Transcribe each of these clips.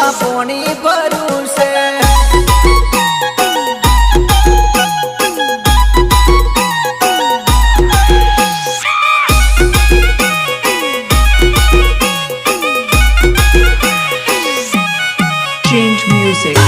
નસીબમાં પોણી ભર્યું છે Change music.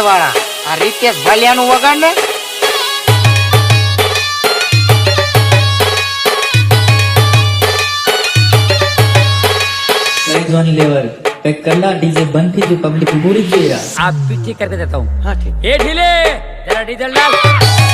વાળા આ રીતેશ ભાલિયાનું વગાડ ને लेवर पैक करना डीजे बंद थी जो पब्लिक पूरी दे रहा आप पीछे करके देता हूँ। हाँ ठीक। ये ढीले जरा डीजल डाल।